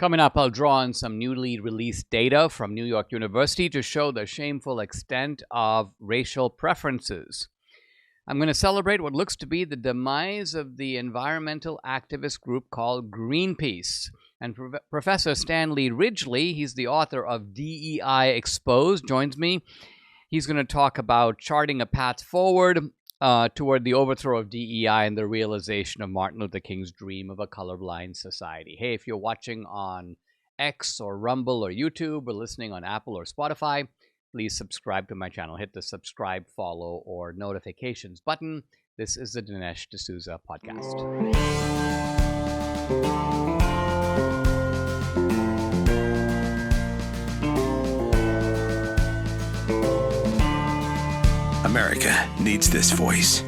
Coming up, I'll draw on some newly released data from New York University to show the shameful extent of racial preferences. I'm going to celebrate what looks to be the demise of the environmental activist group called Greenpeace. And Professor Stanley Ridgley, he's the author of DEI Exposed, joins me. He's going to talk about charting a path forward toward the overthrow of DEI and the realization of Martin Luther King's dream of a colorblind society. Hey, if you're watching on X or Rumble or YouTube or listening on Apple or Spotify, please subscribe to my channel. Hit the subscribe, follow, or notifications button. This is the Dinesh D'Souza podcast. America needs this voice.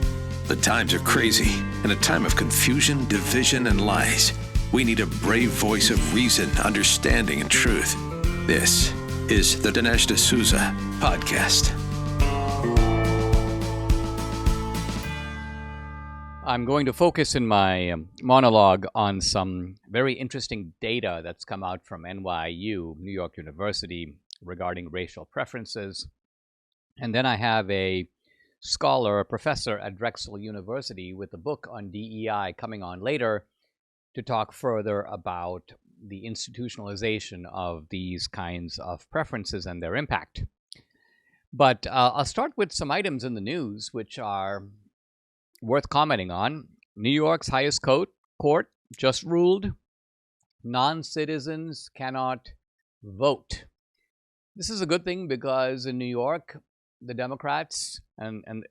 The times are crazy. In a time of confusion, division, and lies, we need a brave voice of reason, understanding, and truth. This is the Dinesh D'Souza podcast. I'm going to focus in my monologue on some very interesting data that's come out from NYU, New York University, regarding racial preferences. And then I have a scholar, a professor at Drexel University with a book on DEI coming on later to talk further about the institutionalization of these kinds of preferences and their impact. But I'll start with some items in the news which are worth commenting on. New York's highest court just ruled non-citizens cannot vote. This is a good thing because in New York, the Democrats, and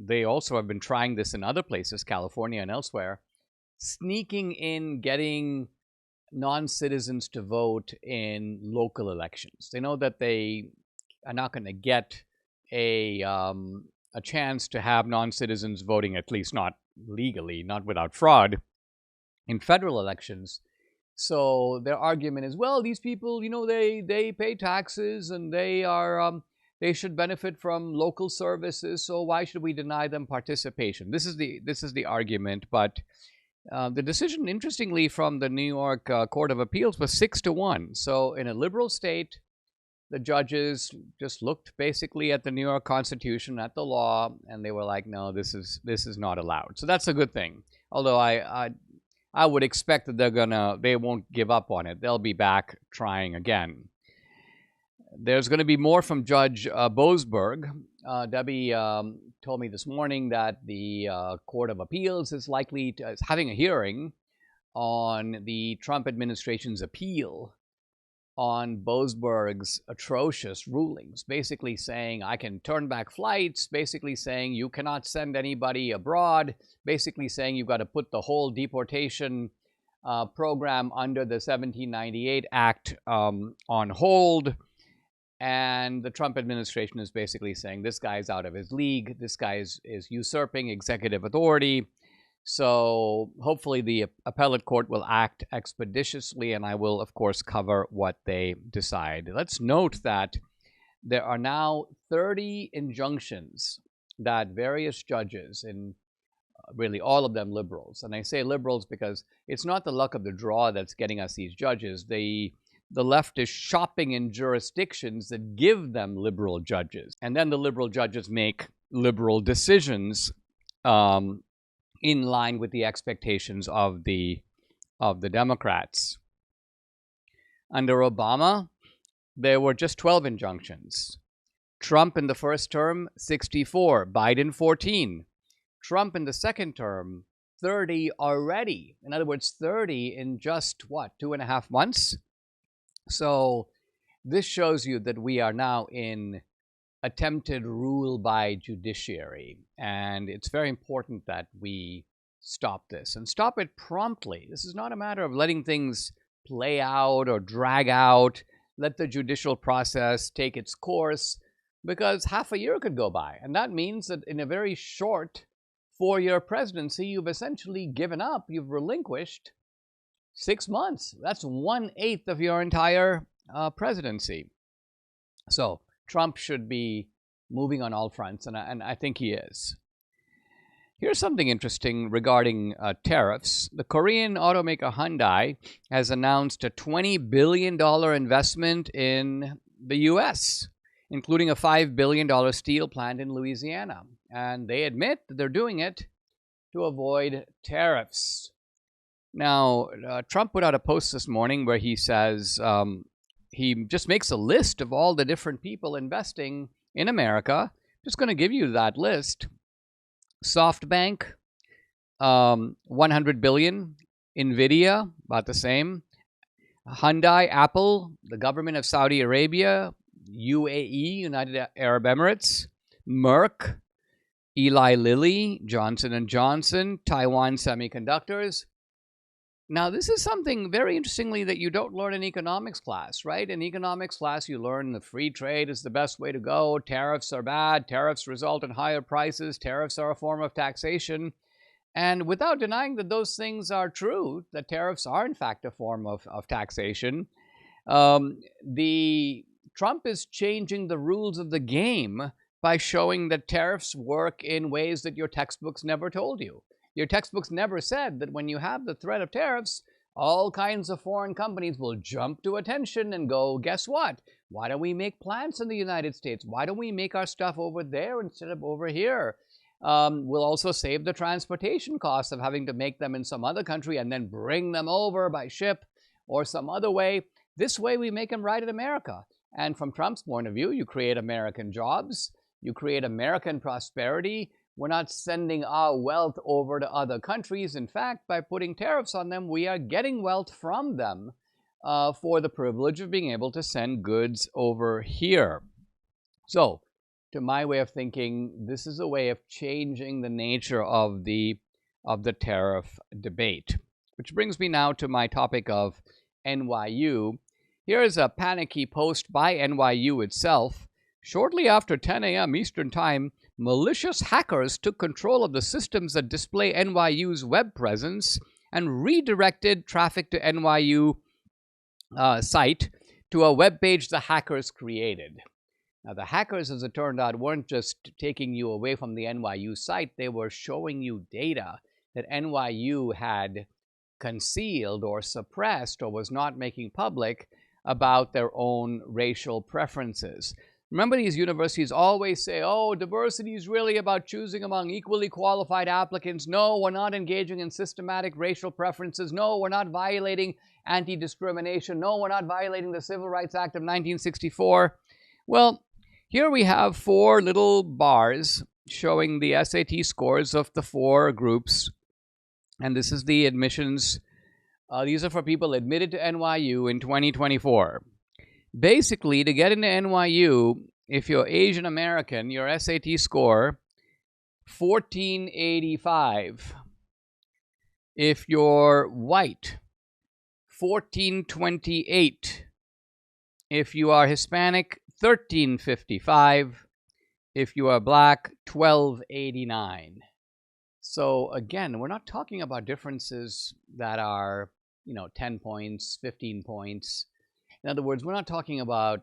they also have been trying this in other places, California and elsewhere, sneaking in getting non-citizens to vote in local elections. They know that they are not going to get a chance to have non-citizens voting, at least not legally, not without fraud, in federal elections. So their argument is, well, these people, they pay taxes and they should benefit from local services, so why should we deny them participation? This is the argument, but the decision, interestingly, from the New York Court of Appeals was 6-1. So in a liberal state, the judges just looked basically at the New York Constitution, at the law, and they were like, no, this is not allowed. So that's a good thing. Although I would expect that they won't give up on it. They'll be back trying again. There's going to be more from Judge Boasberg. Debbie told me this morning that the Court of Appeals is having a hearing on the Trump administration's appeal on Boasberg's atrocious rulings, basically saying I can turn back flights, basically saying you cannot send anybody abroad, basically saying you've got to put the whole deportation program under the 1798 Act on hold. And the Trump administration is basically saying this guy's out of his league. This guy is usurping executive authority. So hopefully the appellate court will act expeditiously, and I will, of course, cover what they decide. Let's note that there are now 30 injunctions that various judges, and really all of them liberals, and I say liberals because it's not the luck of the draw that's getting us these judges. The left is shopping in jurisdictions that give them liberal judges. And then the liberal judges make liberal decisions in line with the expectations of the Democrats. Under Obama, there were just 12 injunctions. Trump in the first term, 64. Biden, 14. Trump in the second term, 30 already. In other words, 30 in just, 2.5 months? So this shows you that we are now in attempted rule by judiciary, and it's very important that we stop this and stop it promptly. This is not a matter of letting things play out or drag out. Let the judicial process take its course, because half a year could go by, and that means that in a very short 4-year presidency, you've essentially given up, you've relinquished 6 months. That's 1/8 of your entire presidency. So Trump should be moving on all fronts, and I think he is. Here's something interesting regarding tariffs. The Korean automaker Hyundai has announced a $20 billion investment in the U.S., including a $5 billion steel plant in Louisiana. And they admit that they're doing it to avoid tariffs. Now, Trump put out a post this morning where he says he just makes a list of all the different people investing in America. Just going to give you that list. SoftBank, 100 billion. Nvidia, about the same. Hyundai, Apple, the government of Saudi Arabia, UAE, United Arab Emirates, Merck, Eli Lilly, Johnson & Johnson, Taiwan Semiconductors. Now, this is something very interestingly that you don't learn in economics class, right? In economics class, you learn the free trade is the best way to go. Tariffs are bad. Tariffs result in higher prices. Tariffs are a form of taxation. And without denying that those things are true, that tariffs are in fact a form of taxation, the Trump is changing the rules of the game by showing that tariffs work in ways that your textbooks never told you. Your textbooks never said that when you have the threat of tariffs, all kinds of foreign companies will jump to attention and go, guess what? Why don't we make plants in the United States? Why don't we make our stuff over there instead of over here? We'll also save the transportation costs of having to make them in some other country and then bring them over by ship or some other way. This way we make them right in America. And from Trump's point of view, you create American jobs, you create American prosperity. We're not sending our wealth over to other countries. In fact, by putting tariffs on them, we are getting wealth from them for the privilege of being able to send goods over here. So, to my way of thinking, this is a way of changing the nature of the tariff debate. Which brings me now to my topic of NYU. Here is a panicky post by NYU itself. Shortly after 10 a.m. Eastern Time, malicious hackers took control of the systems that display NYU's web presence and redirected traffic to NYU site to a web page the hackers created. Now, the hackers, as it turned out, weren't just taking you away from the NYU site. They were showing you data that NYU had concealed or suppressed or was not making public about their own racial preferences. Remember, these universities always say, oh, diversity is really about choosing among equally qualified applicants. No, we're not engaging in systematic racial preferences. No, we're not violating anti-discrimination. No, we're not violating the Civil Rights Act of 1964. Well, here we have 4 little bars showing the SAT scores of the 4 groups. And this is the admissions. These are for people admitted to NYU in 2024. Basically, to get into NYU, if you're Asian American, your SAT score, 1485. If you're white, 1428. If you are Hispanic, 1355. If you are black, 1289. So again, we're not talking about differences that are, 10 points, 15 points. In other words, we're not talking about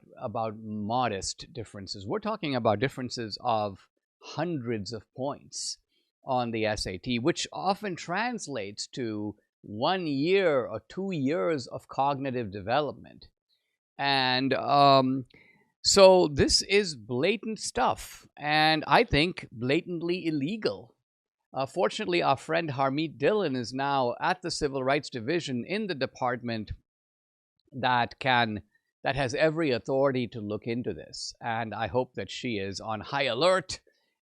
modest differences. We're talking about differences of hundreds of points on the SAT, which often translates to 1 year or 2 years of cognitive development. And so this is blatant stuff, and I think blatantly illegal. Fortunately, our friend Harmeet Dillon is now at the Civil Rights Division in the department that has every authority to look into this. And I hope that she is on high alert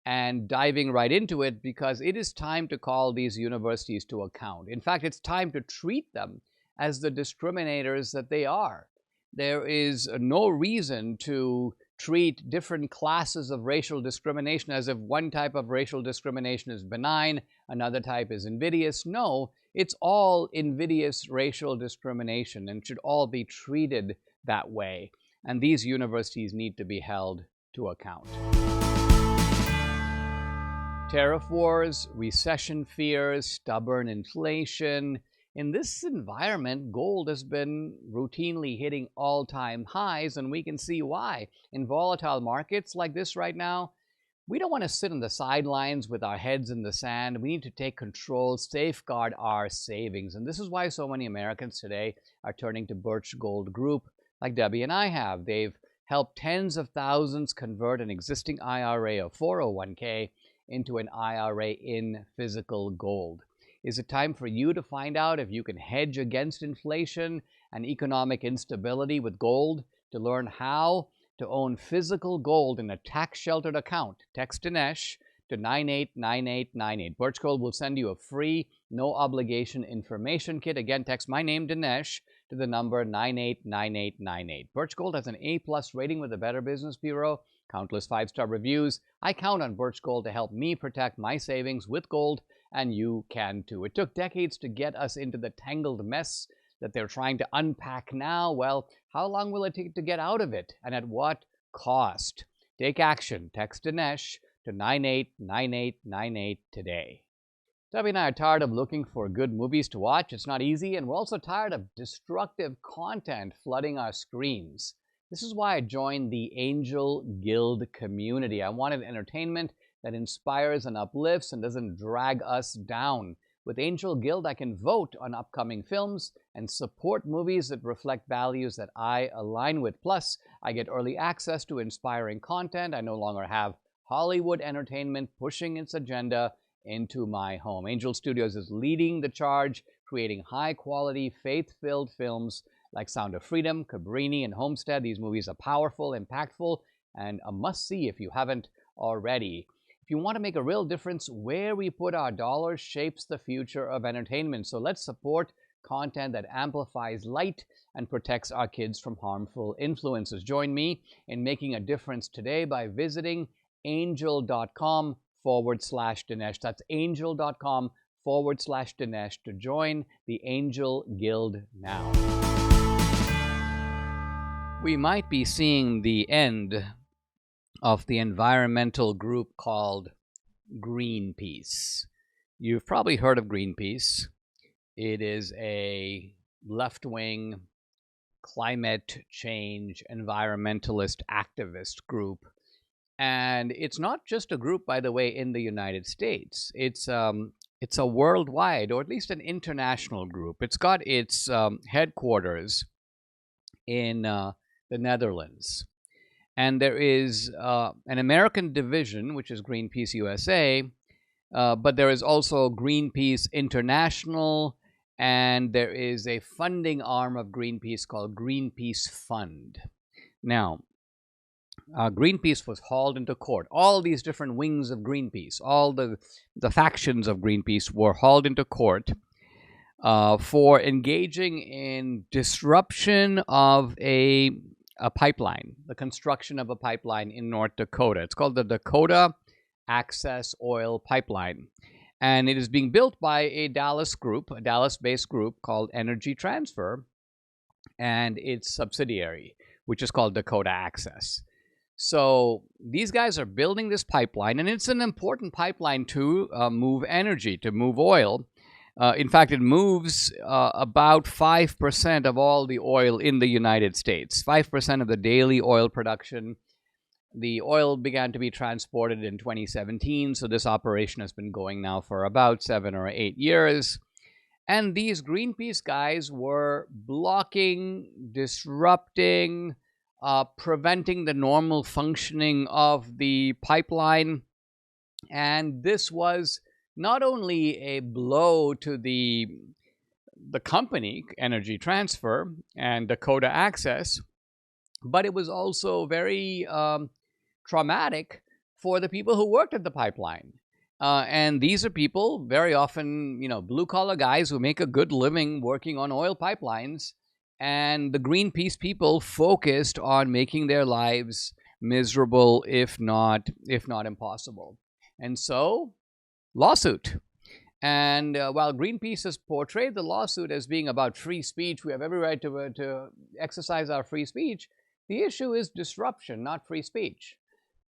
and diving right into it, because it is time to call these universities to account. In fact, it's time to treat them as the discriminators that they are. There is no reason to treat different classes of racial discrimination as if one type of racial discrimination is benign, another type is invidious. No, it's all invidious racial discrimination and should all be treated that way. And these universities need to be held to account. Tariff wars, recession fears, stubborn inflation. In this environment, gold has been routinely hitting all-time highs, and we can see why. In volatile markets like this right now, We don't want to sit on the sidelines with our heads in the sand. We need to take control, safeguard our savings. And this is why so many Americans today are turning to Birch Gold Group, like Debbie and I have. They've helped tens of thousands convert an existing IRA or 401k into an IRA in physical gold. Is it time for you to find out if you can hedge against inflation and economic instability with gold? To learn how to own physical gold in a tax-sheltered account, text Dinesh to 989898. Birch Gold will send you a free, no-obligation information kit. Again, text my name, Dinesh, to the number 989898. Birch Gold has an A-plus rating with the Better Business Bureau, countless 5-star reviews. I count on Birch Gold to help me protect my savings with gold, and you can too. It took decades to get us into the tangled mess that they're trying to unpack now. Well, how long will it take to get out of it, and at what cost? Take action. Text Dinesh to 989898 today. Debbie and I are tired of looking for good movies to watch. It's not easy, and we're also tired of destructive content flooding our screens. This is why I joined the Angel Guild community. I wanted entertainment that inspires and uplifts and doesn't drag us down. With Angel Guild, I can vote on upcoming films and support movies that reflect values that I align with. Plus, I get early access to inspiring content. I no longer have Hollywood entertainment pushing its agenda into my home. Angel Studios is leading the charge, creating high-quality, faith-filled films like Sound of Freedom, Cabrini, and Homestead. These movies are powerful, impactful, and a must-see if you haven't already. If you want to make a real difference, where we put our dollars shapes the future of entertainment. So let's support content that amplifies light and protects our kids from harmful influences. Join me in making a difference today by visiting angel.com/Dinesh. That's angel.com/Dinesh to join the Angel Guild now. We might be seeing the end of the environmental group called Greenpeace. You've probably heard of Greenpeace. It is a left-wing climate change environmentalist activist group. And it's not just a group, by the way, in the United States. It's a worldwide, or at least an international group. It's got its headquarters in the Netherlands. And there is an American division, which is Greenpeace USA, but there is also Greenpeace International, and there is a funding arm of Greenpeace called Greenpeace Fund. Now, Greenpeace was hauled into court. All these different wings of Greenpeace, all the factions of Greenpeace were hauled into court for engaging in disruption of a pipeline, the construction of a pipeline in North Dakota. It's called the Dakota Access Oil Pipeline. And it is being built by a Dallas-based group called Energy Transfer, and its subsidiary, which is called Dakota Access. So these guys are building this pipeline, and it's an important pipeline to move energy, to move oil. In fact, it moves about 5% of all the oil in the United States, 5% of the daily oil production. The oil began to be transported in 2017, so this operation has been going now for about 7 or 8 years. And these Greenpeace guys were blocking, disrupting, preventing the normal functioning of the pipeline. And this was not only a blow to the company, Energy Transfer and Dakota Access, but it was also very traumatic for the people who worked at the pipeline. And these are people, very often, blue-collar guys who make a good living working on oil pipelines. And the Greenpeace people focused on making their lives miserable, if not impossible. And so, lawsuit. And while Greenpeace has portrayed the lawsuit as being about free speech, we have every right to exercise our free speech, the issue is disruption, not free speech.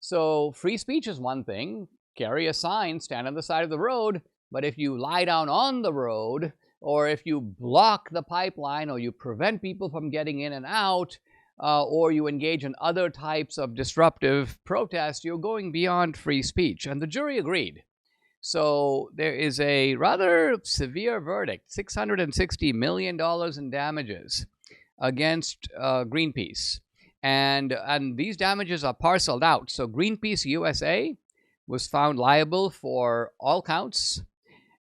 So free speech is one thing. Carry a sign, stand on the side of the road. But if you lie down on the road, or if you block the pipeline, or you prevent people from getting in and out, or you engage in other types of disruptive protest, you're going beyond free speech. And the jury agreed. So there is a rather severe verdict, $660 million in damages against Greenpeace. And these damages are parceled out. So Greenpeace USA was found liable for all counts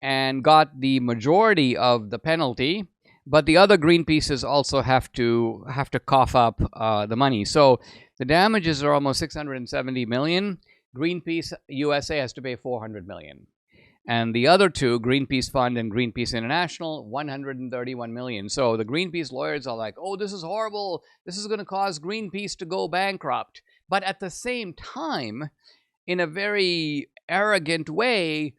and got the majority of the penalty. But the other Greenpeaces also have to cough up the money. So the damages are almost $670 million. Greenpeace USA has to pay $400 million. And the other two, Greenpeace Fund and Greenpeace International, $131 million. So the Greenpeace lawyers are like, oh, this is horrible. This is going to cause Greenpeace to go bankrupt. But at the same time, in a very arrogant way,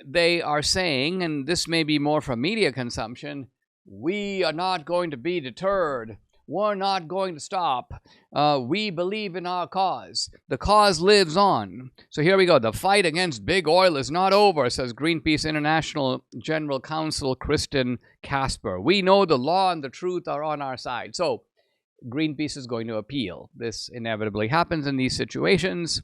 they are saying, and this may be more from media consumption, we are not going to be deterred. We're not going to stop. We believe in our cause. The cause lives on. So here we go. The fight against big oil is not over, says Greenpeace International General Counsel Kristen Casper. We know the law and the truth are on our side. So Greenpeace is going to appeal. This inevitably happens in these situations.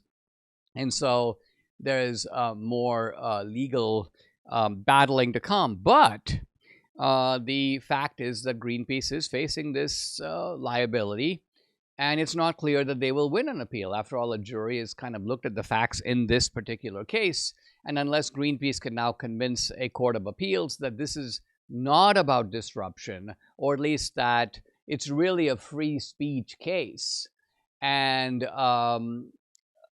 And so there's more legal battling to come. But the fact is that Greenpeace is facing this liability, and it's not clear that they will win an appeal. After all, a jury has kind of looked at the facts in this particular case, and unless Greenpeace can now convince a court of appeals that this is not about disruption, or at least that it's really a free speech case, and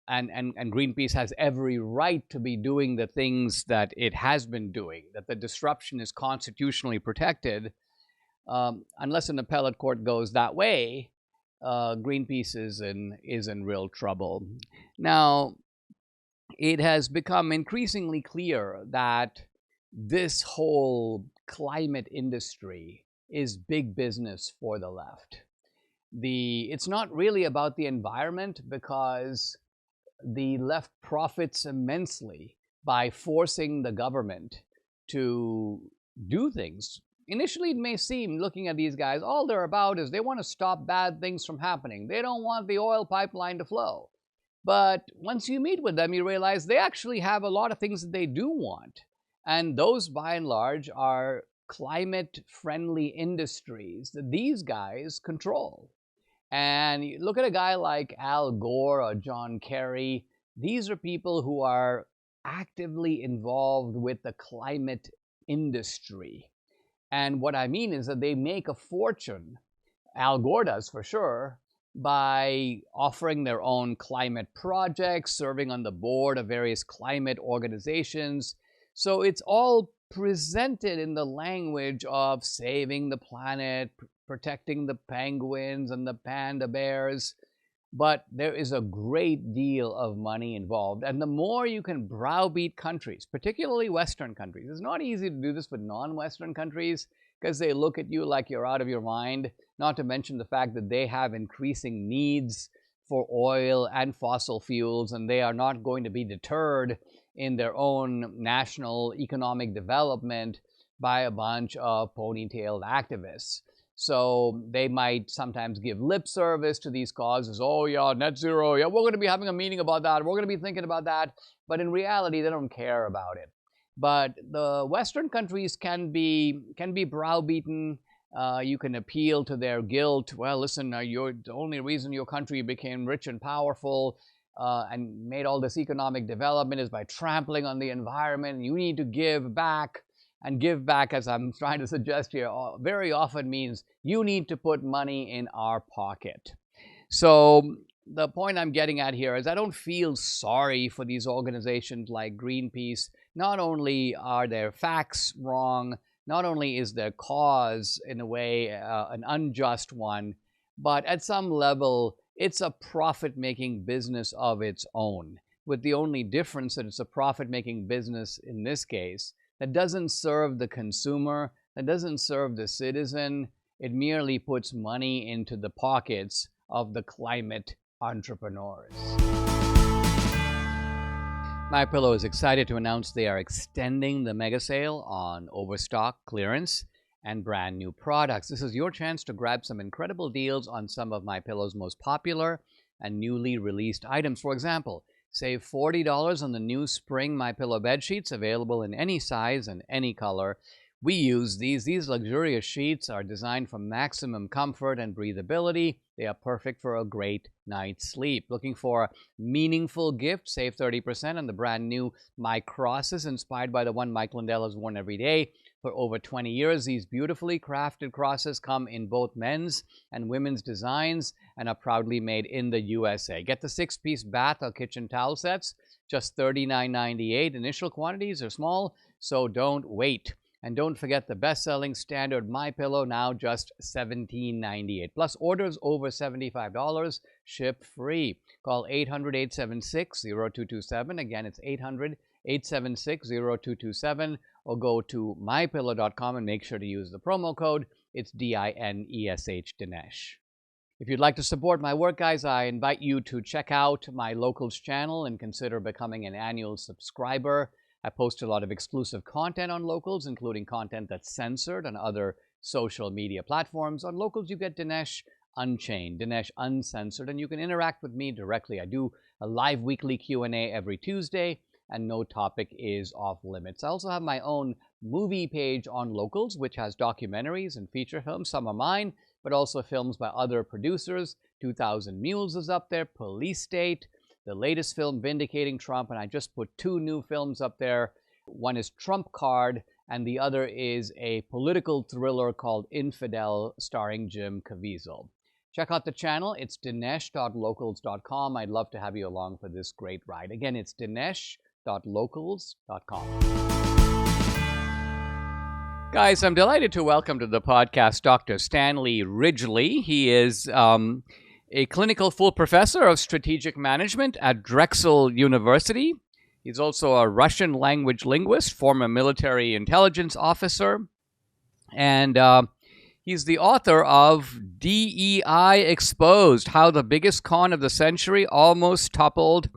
Greenpeace has every right to be doing the things that it has been doing, that the disruption is constitutionally protected. Unless an appellate court goes that way, Greenpeace is in real trouble. Now, it has become increasingly clear that this whole climate industry is big business for the left. It's not really about the environment, because the left profits immensely by forcing the government to do things. Initially, it may seem, looking at these guys, all they're about is they want to stop bad things from happening. They don't want the oil pipeline to flow. But once you meet with them, you realize they actually have a lot of things that they do want. And those, by and large, are climate-friendly industries that these guys control. And you look at a guy like Al Gore or John Kerry. These are people who are actively involved with the climate industry. And what I mean is that they make a fortune, Al Gore does for sure, by offering their own climate projects, serving on the board of various climate organizations. So it's all presented in the language of saving the planet, protecting the penguins and the panda bears. But there is a great deal of money involved. And the more you can browbeat countries, particularly Western countries — it's not easy to do this with non-Western countries because they look at you like you're out of your mind, not to mention the fact that they have increasing needs for oil and fossil fuels, and they are not going to be deterred in their own national economic development by a bunch of ponytailed activists. So they might sometimes give lip service to these causes. Oh, yeah, net zero. Yeah, we're going to be having a meeting about that. We're going to be thinking about that. But in reality, they don't care about it. But the Western countries can be browbeaten. You can appeal to their guilt. Well, listen, the only reason your country became rich and powerful and made all this economic development is by trampling on the environment. You need to give back. And give back, as I'm trying to suggest here, very often means you need to put money in our pocket. So the point I'm getting at here is I don't feel sorry for these organizations like Greenpeace. Not only are their facts wrong, not only is their cause, in a way, an unjust one, but at some level, it's a profit-making business of its own, with the only difference that it's a profit-making business in this case that doesn't serve the consumer, that doesn't serve the citizen. It merely puts money into the pockets of the climate entrepreneurs. MyPillow is excited to announce they are extending the mega sale on overstock clearance, and brand new products. This is your chance to grab some incredible deals on some of MyPillow's most popular and newly released items. For example, save $40 on the new spring MyPillow bed sheets, available in any size and any color. We use these. These luxurious sheets are designed for maximum comfort and breathability. They are perfect for a great night's sleep. Looking for a meaningful gift? Save 30% on the brand new My Crosses, inspired by the one Mike Lindell has worn every day. For over 20 years, these beautifully crafted crosses come in both men's and women's designs and are proudly made in the USA. Get the 6-piece bath or kitchen towel sets, just $39.98. Initial quantities are small, so don't wait. And don't forget the best-selling standard MyPillow, now just $17.98. Plus, orders over $75 ship free. Call 800-876-0227. Again, it's 800-876-0227. Or go to mypillow.com and make sure to use the promo code. It's DINESH, Dinesh. If you'd like to support my work, guys, I invite you to check out my Locals channel and consider becoming an annual subscriber. I post a lot of exclusive content on Locals, including content that's censored on other social media platforms. On Locals, you get Dinesh Unchained, Dinesh Uncensored, and you can interact with me directly. I do a live weekly Q&A every Tuesday, and no topic is off limits. I also have my own movie page on Locals, which has documentaries and feature films. Some are mine, but also films by other producers. 2000 Mules is up there, Police State, the latest film vindicating Trump, and I just put 2 new films up there. One is Trump Card, and the other is a political thriller called Infidel, starring Jim Caviezel. Check out the channel. It's dinesh.locals.com. I'd love to have you along for this great ride. Again, it's dinesh.locals.com. Guys, I'm delighted to welcome to the podcast Dr. Stanley Ridgley. He is a clinical full professor of strategic management at Drexel University. He's also a Russian language linguist, former military intelligence officer, and he's the author of DEI Exposed: How the Biggest Con of the Century Almost Toppled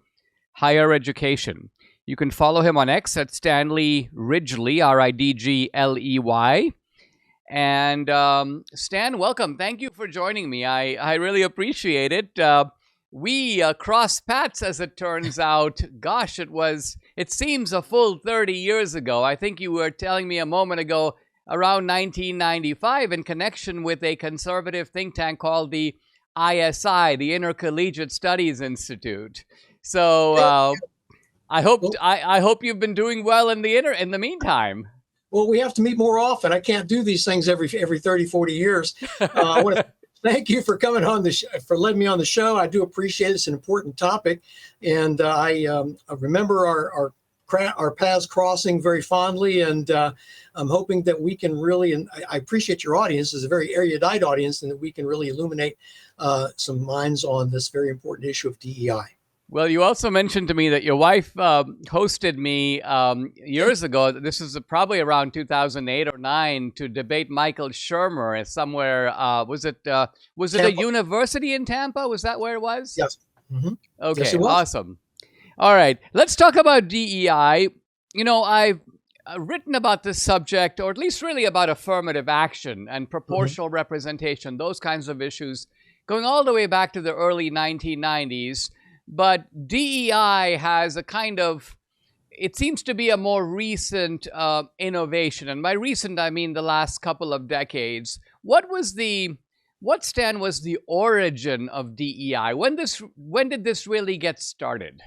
Higher Education. You can follow him on X at Stanley Ridgley, Ridgley. And Stan, welcome. Thank you for joining me. I really appreciate it. We crossed paths, as it turns out. Gosh, it seems a full 30 years ago. I think you were telling me a moment ago, around 1995, in connection with a conservative think tank called the ISI, the Intercollegiate Studies Institute. So I hope you've been doing well in the meantime. Well, we have to meet more often. I can't do these things every 30, 40 years. I want to thank you for coming on for letting me on the show. I do appreciate it. It's an important topic. And I remember our paths crossing very fondly. And I'm hoping that we can really, and I appreciate your audience. It's a very erudite audience, and that we can really illuminate some minds on this very important issue of DEI. Well, you also mentioned to me that your wife hosted me years ago. This is probably around 2008 or 9, to debate Michael Shermer somewhere. Was it Tampa. A university in Tampa? Was that where it was? Yes. Mm-hmm. Okay, yes, it was. Awesome. All right, let's talk about DEI. You know, I've written about this subject, or at least really about affirmative action and proportional representation, those kinds of issues, going all the way back to the early 1990s. But DEI has a kind of, it seems to be a more recent innovation. And by recent, I mean the last couple of decades. What, Stan, was the origin of DEI? When did this really get started?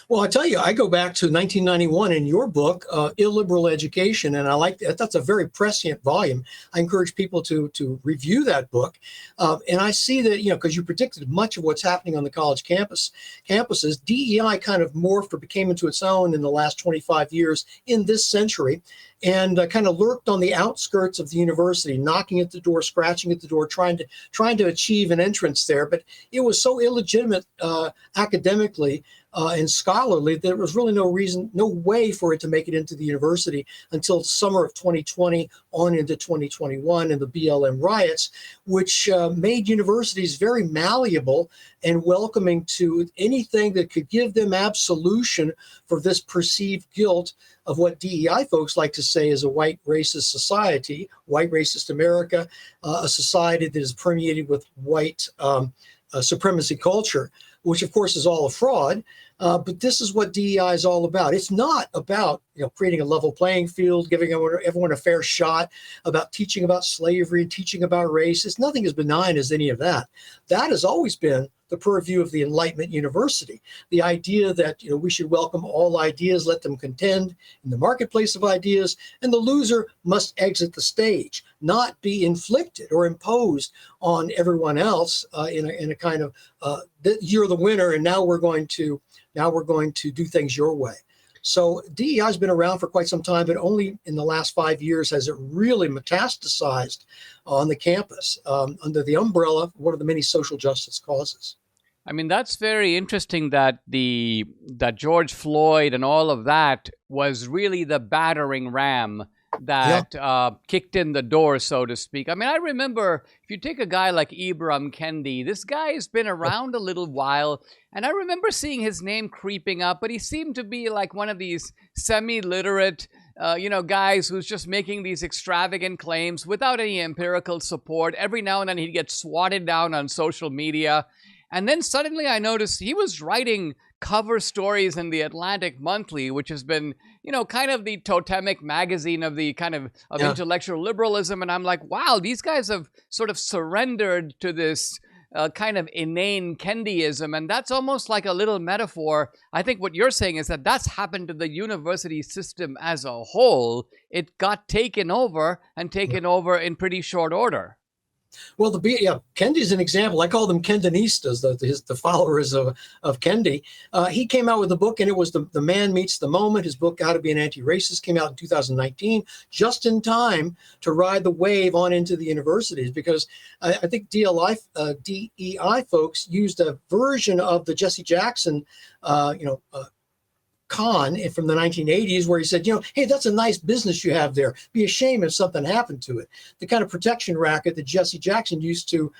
Well, I tell you, I go back to 1991 in your book, Illiberal Education, and I like that. That's a very prescient volume. I encourage people to review that book. And I see that, because you predicted much of what's happening on the college campuses, DEI kind of morphed or became into its own in the last 25 years in this century, and kind of lurked on the outskirts of the university, knocking at the door, scratching at the door, trying to achieve an entrance there. But it was so illegitimate academically and scholarly, there was really no way for it to make it into the university until summer of 2020 on into 2021 and the BLM riots, which made universities very malleable and welcoming to anything that could give them absolution for this perceived guilt of what DEI folks like to say is a white racist society, white racist America, a society that is permeated with white supremacy culture, which of course is all a fraud. But this is what DEI is all about. It's not about creating a level playing field, giving everyone a fair shot, about teaching about slavery, teaching about race. It's nothing as benign as any of that. That has always been the purview of the Enlightenment University. The idea that we should welcome all ideas, let them contend in the marketplace of ideas, and the loser must exit the stage, not be inflicted or imposed on everyone else in a kind of you're the winner, and now we're going to do things your way. So DEI has been around for quite some time, but only in the last 5 years has it really metastasized on the campus under the umbrella of one of the many social justice causes. I mean, that's very interesting that George Floyd and all of that was really the battering ram that kicked in the door, so to speak. I mean, I remember, if you take a guy like Ibram Kendi, this guy has been around a little while, and I remember seeing his name creeping up, but he seemed to be like one of these semi-literate, guys who's just making these extravagant claims without any empirical support. Every now and then he'd get swatted down on social media. And then suddenly I noticed he was writing cover stories in the Atlantic Monthly, which has been, kind of the totemic magazine of the kind of intellectual liberalism. And I'm like, wow, these guys have sort of surrendered to this kind of inane Kendiism. And that's almost like a little metaphor. I think what you're saying is that that's happened to the university system as a whole. It got taken over in pretty short order. Well, Kendi's an example. I call them Kendinistas, the followers of Kendi. He came out with a book, and it was the Man Meets the Moment. His book, How to Be an Anti-Racist, came out in 2019, just in time to ride the wave on into the universities, because I think DEI folks used a version of the Jesse Jackson, con from the 1980s, where he said, hey, that's a nice business you have there. Be a shame if something happened to it. The kind of protection racket that Jesse Jackson used to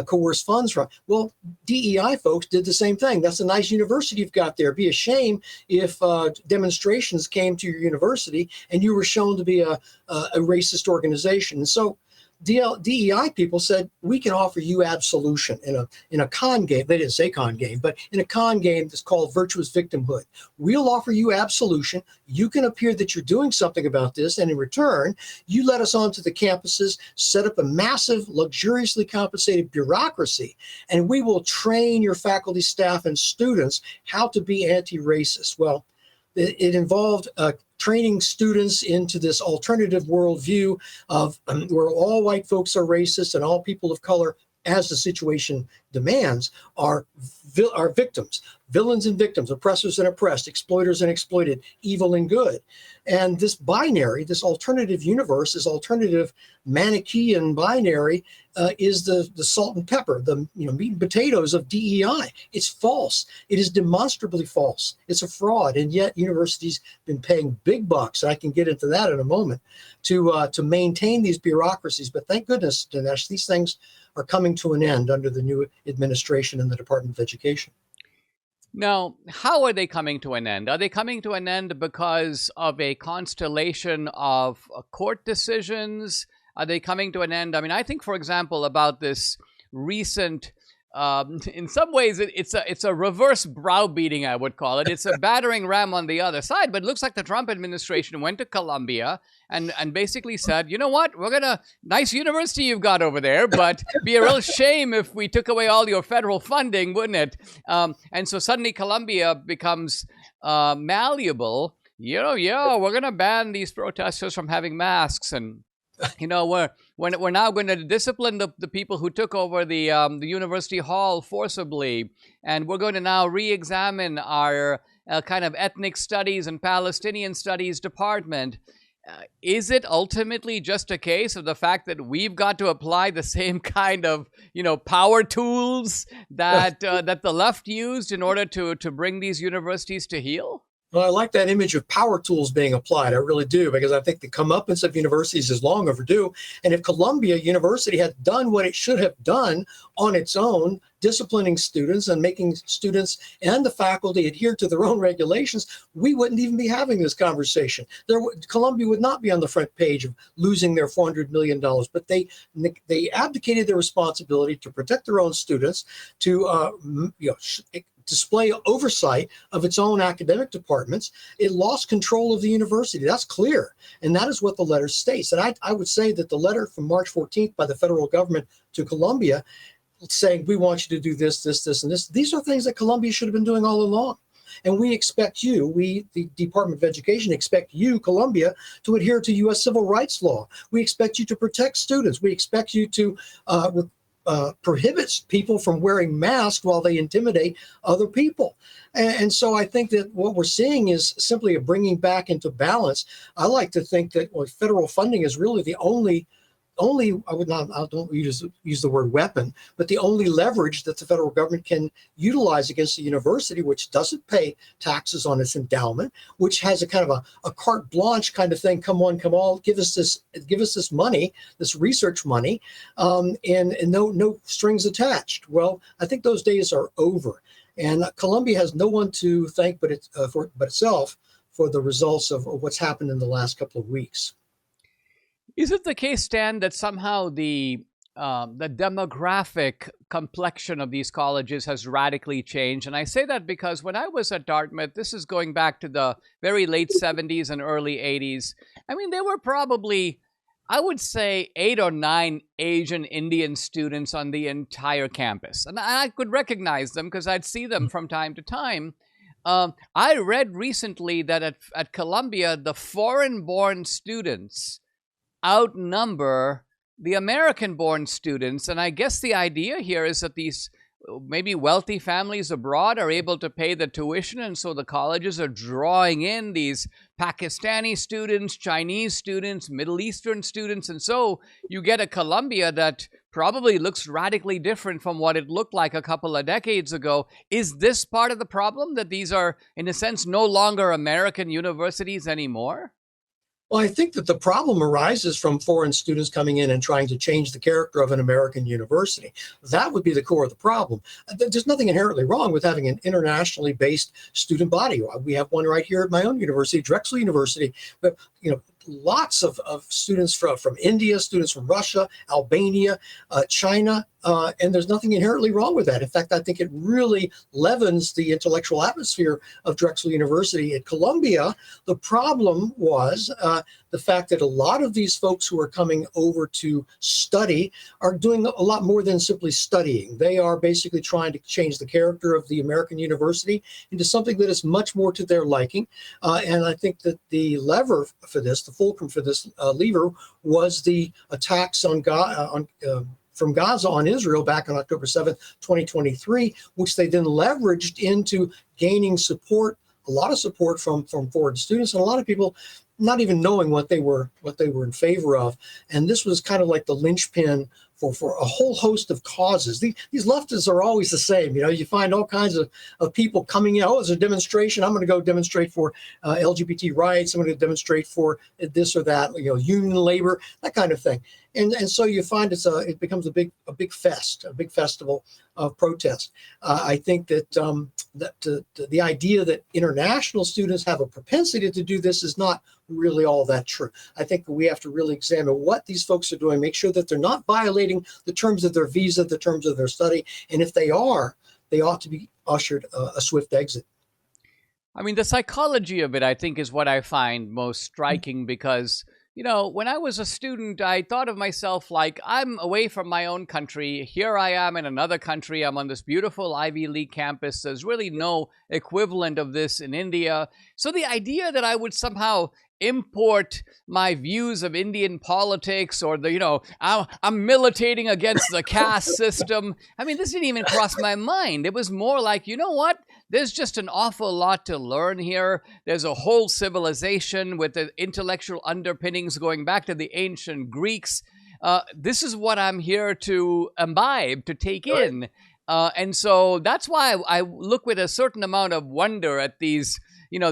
coerce funds from. Well, DEI folks did the same thing. That's a nice university you've got there. Be a shame if demonstrations came to your university and you were shown to be a racist organization. And so DEI people said, we can offer you absolution in a con game. They didn't say con game, but in a con game that's called virtuous victimhood. We'll offer you absolution. You can appear that you're doing something about this, and in return, you let us onto the campuses, set up a massive, luxuriously compensated bureaucracy, and we will train your faculty, staff, and students how to be anti-racist. Well, it involved training students into this alternative worldview of where all white folks are racist and all people of color, as the situation demands, are victims, villains and victims, oppressors and oppressed, exploiters and exploited, evil and good. And this binary, this alternative universe, this alternative Manichaean binary is the salt and pepper, the meat and potatoes of DEI. It's false. It is demonstrably false. It's a fraud. And yet universities have been paying big bucks, and I can get into that in a moment, to maintain these bureaucracies. But thank goodness, Dinesh, these things are coming to an end under the new administration in the Department of Education. Now, how are they coming to an end? Are they coming to an end because of a constellation of court decisions? Are they coming to an end? I mean, I think, for example, about this recent, in some ways, it's a reverse browbeating, I would call it. It's a battering ram on the other side, but it looks like the Trump administration went to Columbia and basically said, you know what, nice university you've got over there, but be a real shame if we took away all your federal funding, wouldn't it? And so suddenly Columbia becomes malleable. We're going to ban these protesters from having masks, and we're now going to discipline the people who took over the university hall forcibly, and we're going to now re-examine our kind of ethnic studies and Palestinian studies department. Is it ultimately just a case of the fact that we've got to apply the same kind of power tools that that the left used in order to bring these universities to heel? Well, I like that image of power tools being applied. I really do, because I think the comeuppance of universities is long overdue. And if Columbia University had done what it should have done on its own, disciplining students and making students and the faculty adhere to their own regulations, we wouldn't even be having this conversation. Columbia would not be on the front page of losing their $400 million, but they abdicated their responsibility to protect their own students, to display oversight of its own academic departments. It lost control of the university. That's clear. And that is what the letter states. And I would say that the letter from March 14th by the federal government to Columbia saying, we want you to do this, this, this, and this, these are things that Columbia should have been doing all along. And we expect you, the Department of Education, expect you, Columbia, to adhere to U.S. civil rights law. We expect you to protect students. We expect you to prohibits people from wearing masks while they intimidate other people. And so I think that what we're seeing is simply a bringing back into balance. I like to think that federal funding is really the only, I don't use the word weapon, but the only leverage that the federal government can utilize against the university, which doesn't pay taxes on its endowment, which has a kind of a carte blanche kind of thing. Come on, give us this money, this research money, and no strings attached. Well, I think those days are over, and Columbia has no one to thank but itself for the results of what's happened in the last couple of weeks. Is it the case, Stan, that somehow the demographic complexion of these colleges has radically changed? And I say that because when I was at Dartmouth, this is going back to the very late 70s and early 80s. I mean, there were probably, I would say, 8 or 9 Asian Indian students on the entire campus. And I could recognize them because I'd see them from time to time. I read recently that at Columbia, the foreign-born students outnumber the American-born students. And I guess the idea here is that these maybe wealthy families abroad are able to pay the tuition, and so the colleges are drawing in these Pakistani students, Chinese students, Middle Eastern students, and so you get a Columbia that probably looks radically different from what it looked like a couple of decades ago. Is this part of the problem, that these are, in a sense, no longer American universities anymore? Well, I think that the problem arises from foreign students coming in and trying to change the character of an American university. That would be the core of the problem. There's nothing inherently wrong with having an internationally based student body. We have one right here at my own university, Drexel University. But lots of students from India, students from Russia, Albania, China, and there's nothing inherently wrong with that. In fact, I think it really leavens the intellectual atmosphere of Drexel University. At Columbia, the problem was the fact that a lot of these folks who are coming over to study are doing a lot more than simply studying. They are basically trying to change the character of the American university into something that is much more to their liking. And I think that the lever for this, the fulcrum for this lever, was the attacks from Gaza on Israel back on October 7th, 2023, which they then leveraged into gaining support, a lot of support from foreign students, and a lot of people not even knowing what they were in favor of. And this was kind of like the linchpin for a whole host of causes. These leftists are always the same. You find all kinds of people coming in. Oh, there's a demonstration. I'm going to go demonstrate for LGBT rights. I'm going to demonstrate for this or that, union labor, that kind of thing. And so you find it becomes a big festival of protest. I think that the idea that international students have a propensity to do this is not really all that true. I think we have to really examine what these folks are doing, make sure that they're not violating the terms of their visa, the terms of their study, and if they are, they ought to be ushered a swift exit. I mean, the psychology of it, I think, is what I find most striking because, when I was a student, I thought of myself like, I'm away from my own country. Here I am in another country. I'm on this beautiful Ivy League campus. There's really no equivalent of this in India. So the idea that I would somehow import my views of Indian politics or I'm militating against the caste system. I mean, this didn't even cross my mind. It was more like, you know what? There's just an awful lot to learn here. There's a whole civilization with the intellectual underpinnings going back to the ancient Greeks. This is what I'm here to imbibe, to take in. And so that's why I look with a certain amount of wonder at these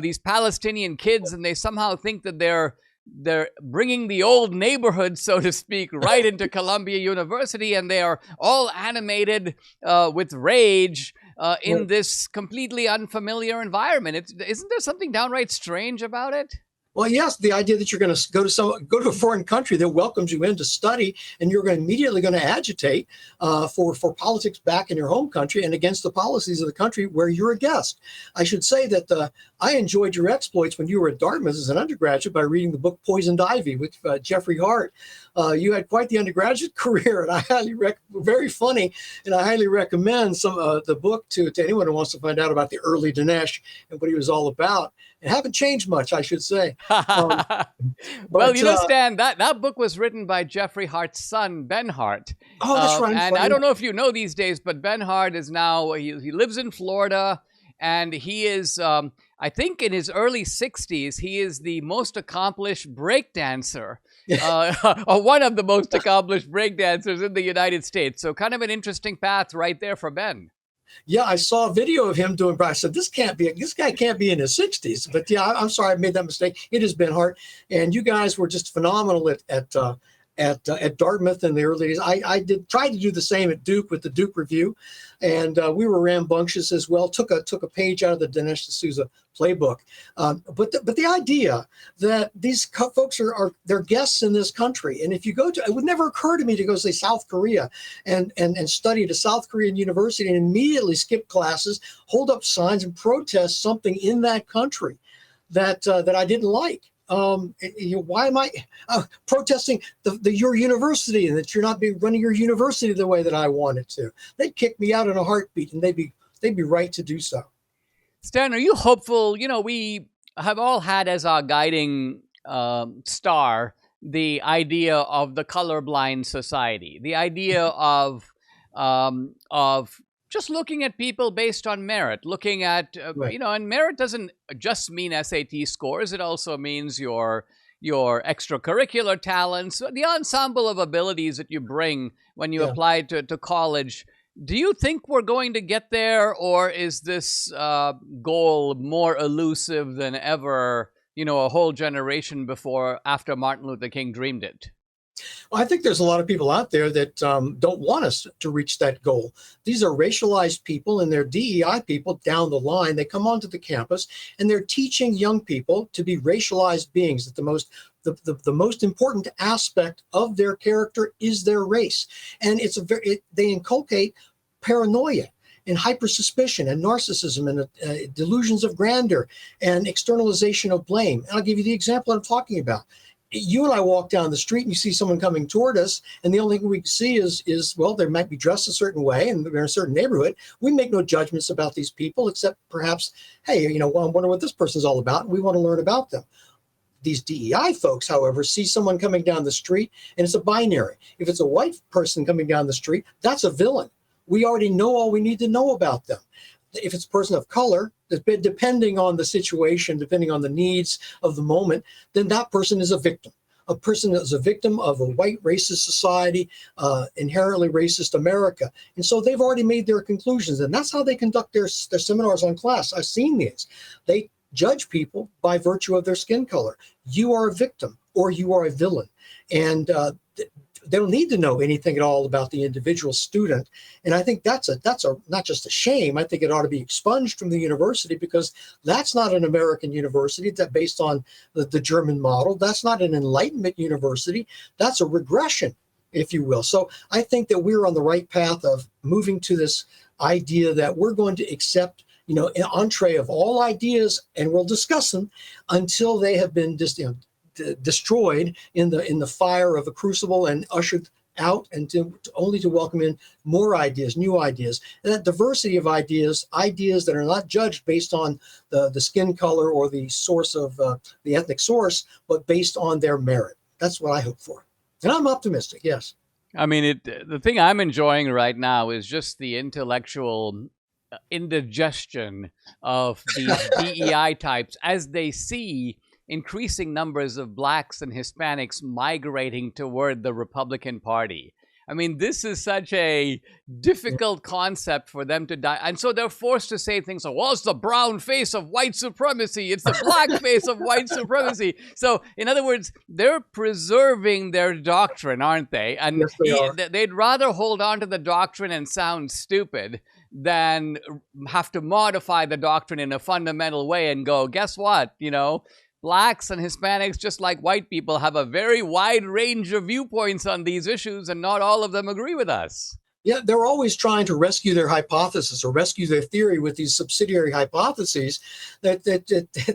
these Palestinian kids, and they somehow think that they're bringing the old neighborhood, so to speak, right into Columbia University, and they are all animated with rage in this completely unfamiliar environment. Isn't there something downright strange about it? Well, yes, the idea that you're going to go to a foreign country that welcomes you in to study, and you're immediately going to agitate for politics back in your home country and against the policies of the country where you're a guest. I should say that I enjoyed your exploits when you were at Dartmouth as an undergraduate by reading the book Poisoned Ivy with Jeffrey Hart. You had quite the undergraduate career, and I very funny, and I highly recommend the book to anyone who wants to find out about the early Dinesh and what he was all about. It haven't changed much, I should say. Well, Stan, that book was written by Jeffrey Hart's son, Ben Hart. Oh, that's right. And I don't know if you know these days, but Ben Hart is now, he lives in Florida, and he is, I think in his early 60s, he is the most accomplished breakdancer. One of the most accomplished breakdancers in the United States. So kind of an interesting path right there for Ben. Yeah, I saw a video of him doing. I said, this guy can't be in his 60s. But yeah, I'm sorry I made that mistake. It has been hard, and you guys were just phenomenal at Dartmouth in the early days. I tried to do the same at Duke with the Duke Review, and we were rambunctious as well. Took a page out of the Dinesh D'Souza playbook. But the idea that these folks they're guests in this country, and if you go to, it would never occur to me to go say South Korea and study at a South Korean university and immediately skip classes, hold up signs, and protest something in that country that I didn't like. Why am I protesting your university, and that you're not running your university the way that I want it to? They'd kick me out in a heartbeat, and they'd be right to do so. Stan, are you hopeful? We have all had as our guiding star the idea of the colorblind society, the idea of just looking at people based on merit, looking at, Right. And merit doesn't just mean SAT scores. It also means your extracurricular talents, the ensemble of abilities that you bring when you apply to college. Do you think we're going to get there, or is this goal more elusive than ever, a whole generation after Martin Luther King dreamed it? Well, I think there's a lot of people out there that don't want us to reach that goal. These are racialized people, and they're DEI people down the line. They come onto the campus, and they're teaching young people to be racialized beings. That the most important aspect of their character is their race, and they inculcate paranoia and hypersuspicion and narcissism and delusions of grandeur and externalization of blame. And I'll give you the example I'm talking about. You and I walk down the street and you see someone coming toward us, and the only thing we can see is they might be dressed a certain way and they're in a certain neighborhood. We make no judgments about these people, except perhaps, hey, I wonder what this person's all about, and we want to learn about them. These DEI folks, however, see someone coming down the street, and it's a binary. If it's a white person coming down the street, that's a villain. We already know all we need to know about them. If it's a person of color, depending on the situation, depending on the needs of the moment, then that person is a victim. A person is a victim of a white racist society, inherently racist America. And so they've already made their conclusions, and that's how they conduct their seminars on class. I've seen these. They judge people by virtue of their skin color. You are a victim, or you are a villain. And they don't need to know anything at all about the individual student. And I think that's not just a shame. I think it ought to be expunged from the university, because that's not an American university that's based on the German model. That's not an Enlightenment university. That's a regression, if you will. So I think that we're on the right path of moving to this idea that we're going to accept an entree of all ideas, and we'll discuss them until they have been destroyed in the fire of a crucible and ushered out, and only to welcome in more ideas, new ideas. And that diversity of ideas that are not judged based on the skin color or the source of the ethnic source, but based on their merit. That's what I hope for. And I'm optimistic, yes. I mean, the thing I'm enjoying right now is just the intellectual indigestion of these DEI types as they see increasing numbers of blacks and Hispanics migrating toward the Republican Party. I mean, this is such a difficult concept for them to die. And so they're forced to say things like, well, it's the brown face of white supremacy. It's the black face of white supremacy. So, in other words, they're preserving their doctrine, aren't they? And Yes, they are. they'd rather hold on to the doctrine and sound stupid than have to modify the doctrine in a fundamental way and go, guess what? You know, blacks and Hispanics, just like white people, have a very wide range of viewpoints on these issues, and not all of them agree with us. Yeah, they're always trying to rescue their hypothesis or rescue their theory with these subsidiary hypotheses that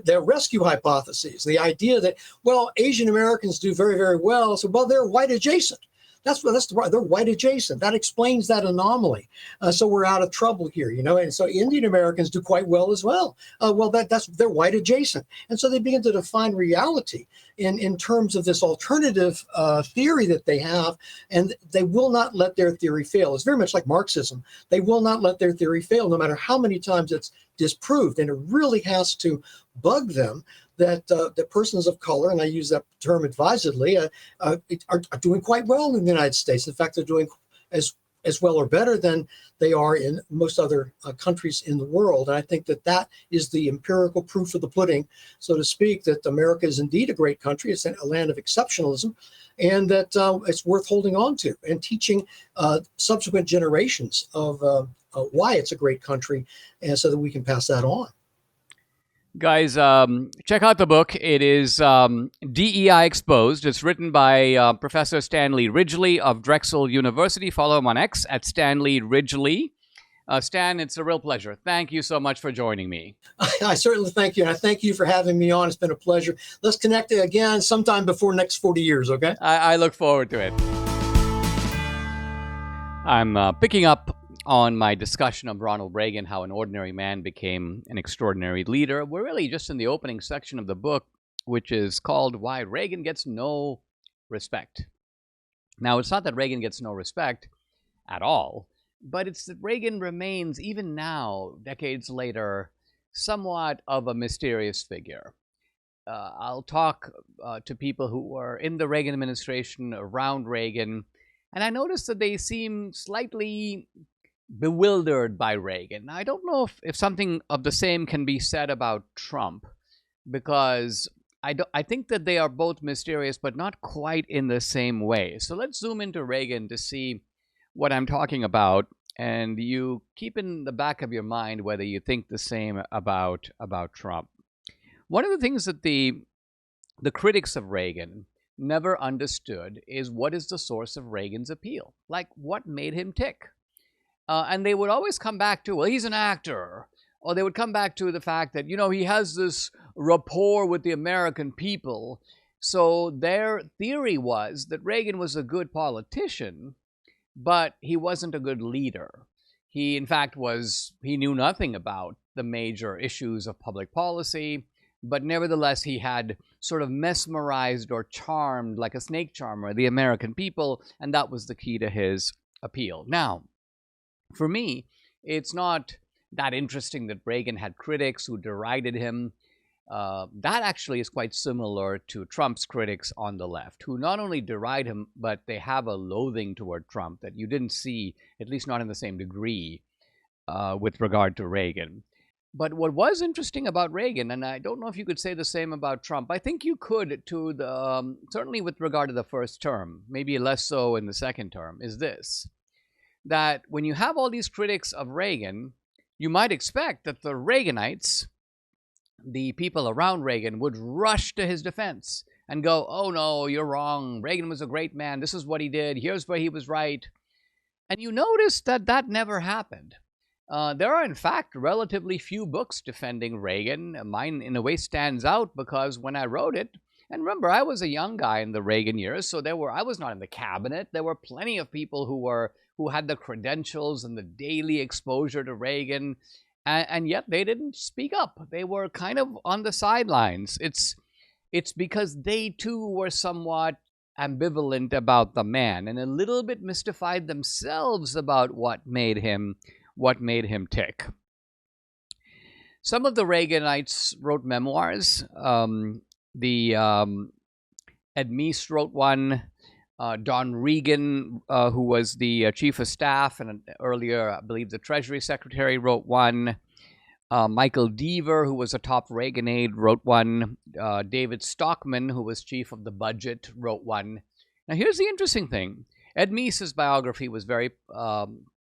they're rescue hypotheses. The idea that, well, Asian Americans do very, very well, so, well, they're white adjacent. They're white adjacent. That explains that anomaly. So we're out of trouble here, you know. And so Indian Americans do quite well as well. They're white adjacent, and so they begin to define reality in terms of this alternative theory that they have, and they will not let their theory fail. It's very much like Marxism. They will not let their theory fail, no matter how many times it's disproved, and it really has to bug them that the persons of color, and I use that term advisedly, are doing quite well in the United States. In fact, they're doing as well or better than they are in most other countries in the world. And I think that is the empirical proof of the pudding, so to speak, that America is indeed a great country. It's a land of exceptionalism, and that it's worth holding on to and teaching subsequent generations of why it's a great country, and so that we can pass that on. Guys, check out the book. It is DEI Exposed. It's written by Professor Stanley Ridgley of Drexel University. Follow him on X at Stanley Ridgley. Stan, it's a real pleasure. Thank you so much for joining me. I certainly thank you, and I thank you for having me on. It's been a pleasure. Let's connect again sometime before next 40 years, okay? I look forward to it. I'm picking up on my discussion of Ronald Reagan, how an ordinary man became an extraordinary leader. We're really just in the opening section of the book, which is called Why Reagan Gets No Respect. Now, it's not that Reagan gets no respect at all, but it's that Reagan remains, even now, decades later, somewhat of a mysterious figure. I'll talk to people who were in the Reagan administration, around Reagan, and I noticed that they seem slightly bewildered by Reagan. Now, I don't know if something of the same can be said about Trump, because I think that they are both mysterious, but not quite in the same way. So let's zoom into Reagan to see what I'm talking about, and you keep in the back of your mind whether you think the same about Trump. One of the things that the critics of Reagan never understood is what is the source of Reagan's appeal. Like, what made him tick? And they would always come back to, well, he's an actor. Or they would come back to the fact that, you know, he has this rapport with the American people. So their theory was that Reagan was a good politician, but he wasn't a good leader. He, in fact, he knew nothing about the major issues of public policy, but nevertheless, he had sort of mesmerized or charmed, like a snake charmer, the American people, and that was the key to his appeal. Now, for me, it's not that interesting that Reagan had critics who derided him. That actually is quite similar to Trump's critics on the left, who not only deride him, but they have a loathing toward Trump that you didn't see, at least not in the same degree, with regard to Reagan. But what was interesting about Reagan, and I don't know if you could say the same about Trump, I think you could to the certainly with regard to the first term, maybe less so in the second term, is this: that when you have all these critics of Reagan, you might expect that the Reaganites, the people around Reagan, would rush to his defense and go, oh no, you're wrong. Reagan was a great man. This is what he did. Here's where he was right. And you notice that that never happened. There are, in fact, relatively few books defending Reagan. Mine, in a way, stands out because when I wrote it, and remember, I was a young guy in the Reagan years, so I was not in the cabinet. There were plenty of people who had the credentials and the daily exposure to Reagan, and yet they didn't speak up. They were kind of on the sidelines. It's because they too were somewhat ambivalent about the man and a little bit mystified themselves about what made him tick. Some of the Reaganites wrote memoirs. Ed Meese wrote one. Don Reagan, who was the chief of staff and earlier, I believe, the Treasury Secretary, wrote one. Michael Deaver, who was a top Reagan aide, wrote one. David Stockman, who was chief of the budget, wrote one. Now, here's the interesting thing. Ed Meese's biography was very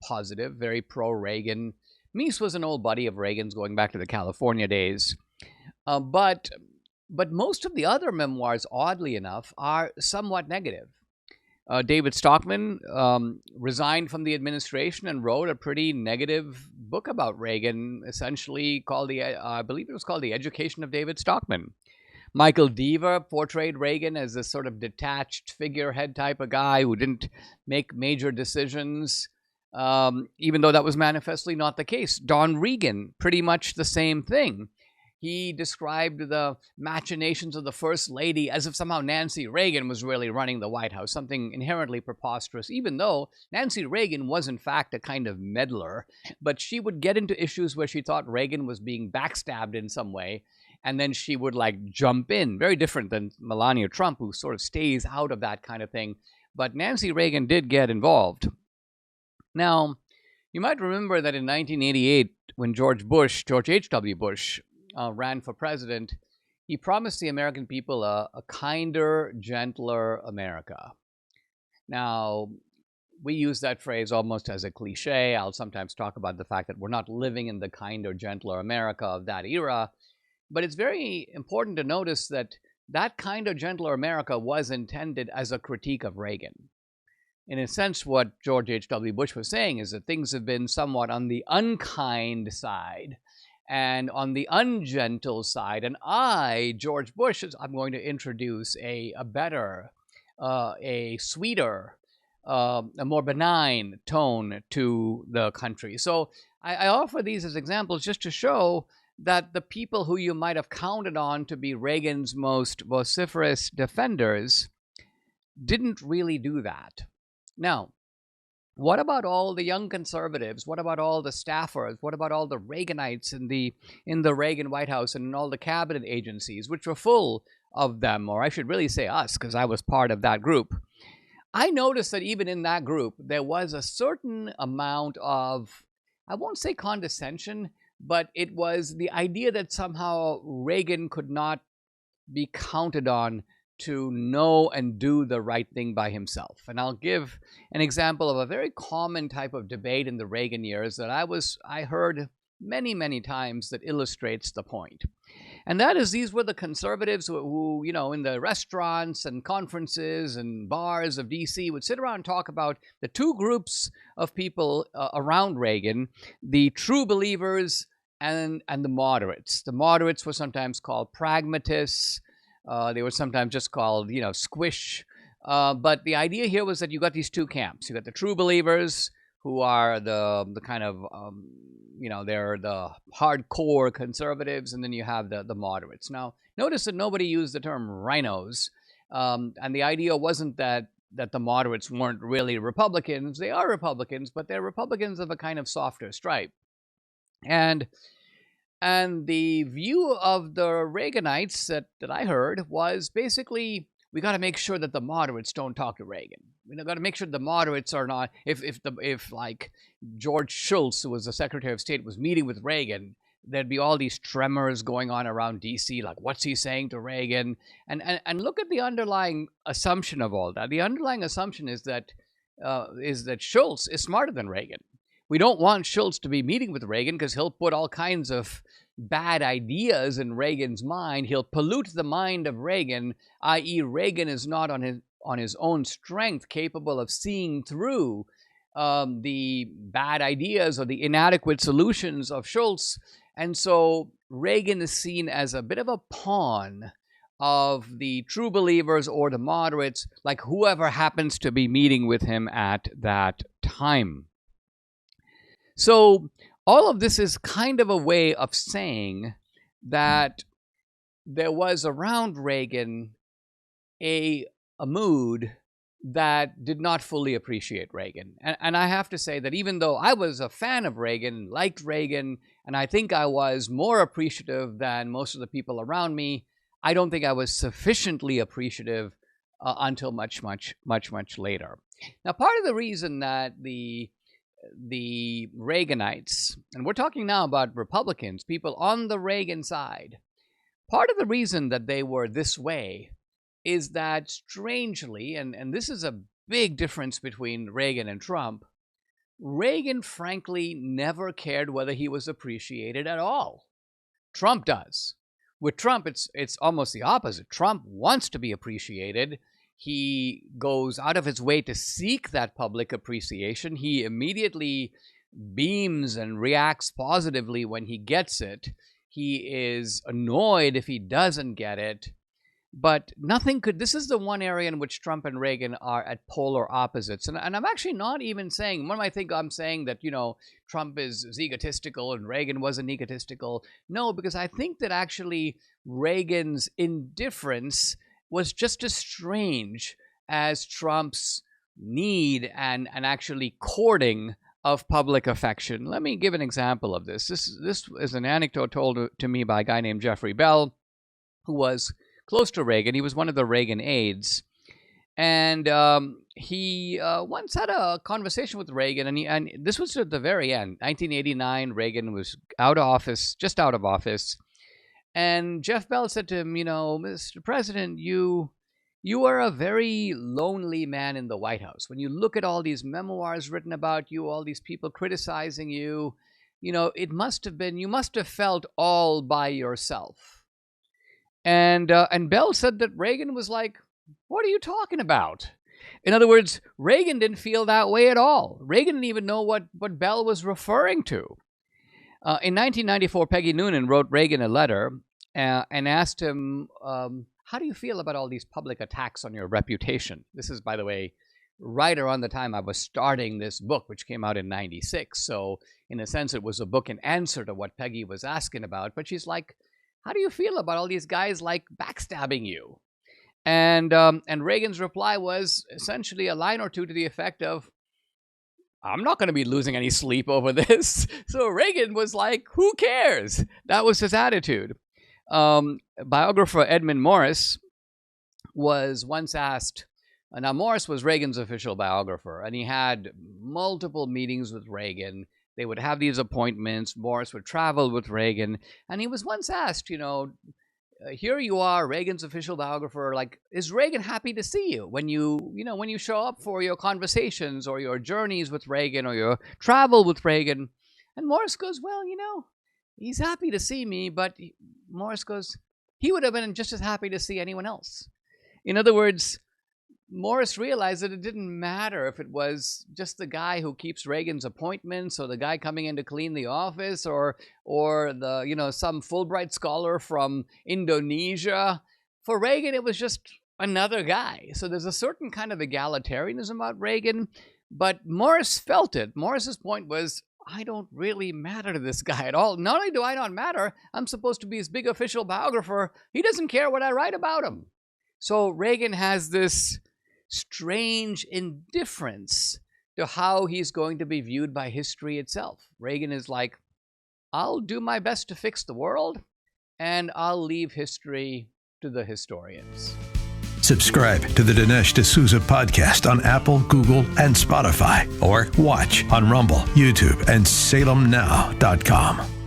positive, very pro-Reagan. Meese was an old buddy of Reagan's going back to the California days. But most of the other memoirs, oddly enough, are somewhat negative. David Stockman resigned from the administration and wrote a pretty negative book about Reagan, essentially called I believe it was called The Education of David Stockman. Michael Deaver portrayed Reagan as this sort of detached figurehead type of guy who didn't make major decisions, even though that was manifestly not the case. Don Reagan, pretty much the same thing. He described the machinations of the First Lady as if somehow Nancy Reagan was really running the White House, something inherently preposterous, even though Nancy Reagan was in fact a kind of meddler. But she would get into issues where she thought Reagan was being backstabbed in some way, and then she would like jump in. Very different than Melania Trump, who sort of stays out of that kind of thing. But Nancy Reagan did get involved. Now, you might remember that in 1988, when George H.W. Bush, ran for president, he promised the American people a kinder, gentler America. Now, we use that phrase almost as a cliche. I'll sometimes talk about the fact that we're not living in the kinder, gentler America of that era. But it's very important to notice that that kinder, gentler America was intended as a critique of Reagan. In a sense, what George H.W. Bush was saying is that things have been somewhat on the unkind side and on the ungentle side. And George Bush, I'm going to introduce a better, a sweeter, a more benign tone to the country. So I offer these as examples just to show that the people who you might have counted on to be Reagan's most vociferous defenders didn't really do that. Now, what about all the young conservatives? What about all the staffers? What about all the Reaganites in the Reagan White House and in all the cabinet agencies, which were full of them, or I should really say us, because I was part of that group? I noticed that even in that group, there was a certain amount of, I won't say condescension, but it was the idea that somehow Reagan could not be counted on to know and do the right thing by himself. And I'll give an example of a very common type of debate in the Reagan years that I heard many, many times that illustrates the point. And that is, these were the conservatives who, you know, in the restaurants and conferences and bars of DC would sit around and talk about the two groups of people around Reagan, the true believers and the moderates. The moderates were sometimes called pragmatists. They were sometimes just called, you know, squish. But the idea here was that you got these two camps. You got the true believers, who are the kind of, you know, they're the hardcore conservatives, and then you have the moderates. Now, notice that nobody used the term rhinos. And the idea wasn't that the moderates weren't really Republicans. They are Republicans, but they're Republicans of a kind of softer stripe. And the view of the Reaganites that I heard was basically, we got to make sure that the moderates don't talk to Reagan. We got to make sure the moderates are not, if like George Shultz, who was the Secretary of State, was meeting with Reagan, there'd be all these tremors going on around DC, like, what's he saying to Reagan? And look at the underlying assumption of all that. The underlying assumption is that Shultz is smarter than Reagan. We don't want Shultz to be meeting with Reagan because he'll put all kinds of bad ideas in Reagan's mind. He'll pollute the mind of Reagan, i.e. Reagan is not on his own strength capable of seeing through the bad ideas or the inadequate solutions of Shultz. And so Reagan is seen as a bit of a pawn of the true believers or the moderates, like whoever happens to be meeting with him at that time. So all of this is kind of a way of saying that there was around Reagan a mood that did not fully appreciate Reagan. And I have to say that even though I was a fan of Reagan, liked Reagan, and I think I was more appreciative than most of the people around me, I don't think I was sufficiently appreciative until much later. Now, part of the reason that the Reaganites, and we're talking now about Republicans, people on the Reagan side, part of the reason that they were this way is that strangely, and this is a big difference between Reagan and Trump, Reagan frankly never cared whether he was appreciated at all. Trump does. With Trump, it's almost the opposite. Trump wants to be appreciated. He goes out of his way to seek that public appreciation. He immediately beams and reacts positively when he gets it. He is annoyed if he doesn't get it. But nothing could, this is the one area in which Trump and Reagan are at polar opposites. And I'm actually not even saying, one might think I'm saying that, Trump is egotistical and Reagan wasn't egotistical. No, because I think that actually Reagan's indifference was just as strange as Trump's need and actually courting of public affection. Let me give an example of this. This is an anecdote told to me by a guy named Jeffrey Bell, who was close to Reagan. He was one of the Reagan aides. And he once had a conversation with Reagan, and this was at the very end, 1989. Reagan was just out of office. And Jeff Bell said to him, Mr. President, you are a very lonely man in the White House. When you look at all these memoirs written about you, all these people criticizing you, it must have been, you must have felt all by yourself. And Bell said that Reagan was like, what are you talking about? In other words, Reagan didn't feel that way at all. Reagan didn't even know what Bell was referring to. In 1994, Peggy Noonan wrote Reagan a letter and asked him, how do you feel about all these public attacks on your reputation? This is, by the way, right around the time I was starting this book, which came out in 96. So in a sense, it was a book in answer to what Peggy was asking about. But she's like, how do you feel about all these guys like backstabbing you? And Reagan's reply was essentially a line or two to the effect of, I'm not going to be losing any sleep over this. So Reagan was like, who cares? That was his attitude. Biographer Edmund Morris was once asked, now Morris was Reagan's official biographer, and he had multiple meetings with Reagan. They would have these appointments. Morris would travel with Reagan. And he was once asked, here you are, Reagan's official biographer, like, is Reagan happy to see you when you show up for your conversations or your journeys with Reagan or your travel with Reagan? And Morris goes, well, he's happy to see me, but Morris goes, he would have been just as happy to see anyone else. In other words, Morris realized that it didn't matter if it was just the guy who keeps Reagan's appointments or the guy coming in to clean the office or the, some Fulbright scholar from Indonesia. For Reagan, it was just another guy. So there's a certain kind of egalitarianism about Reagan, but Morris felt it. Morris's point was, I don't really matter to this guy at all. Not only do I not matter, I'm supposed to be his big official biographer. He doesn't care what I write about him. So Reagan has this strange indifference to how he's going to be viewed by history itself. Reagan is like, I'll do my best to fix the world, and I'll leave history to the historians. Subscribe to the Dinesh D'Souza podcast on Apple, Google, and Spotify, or watch on Rumble, YouTube, and SalemNow.com.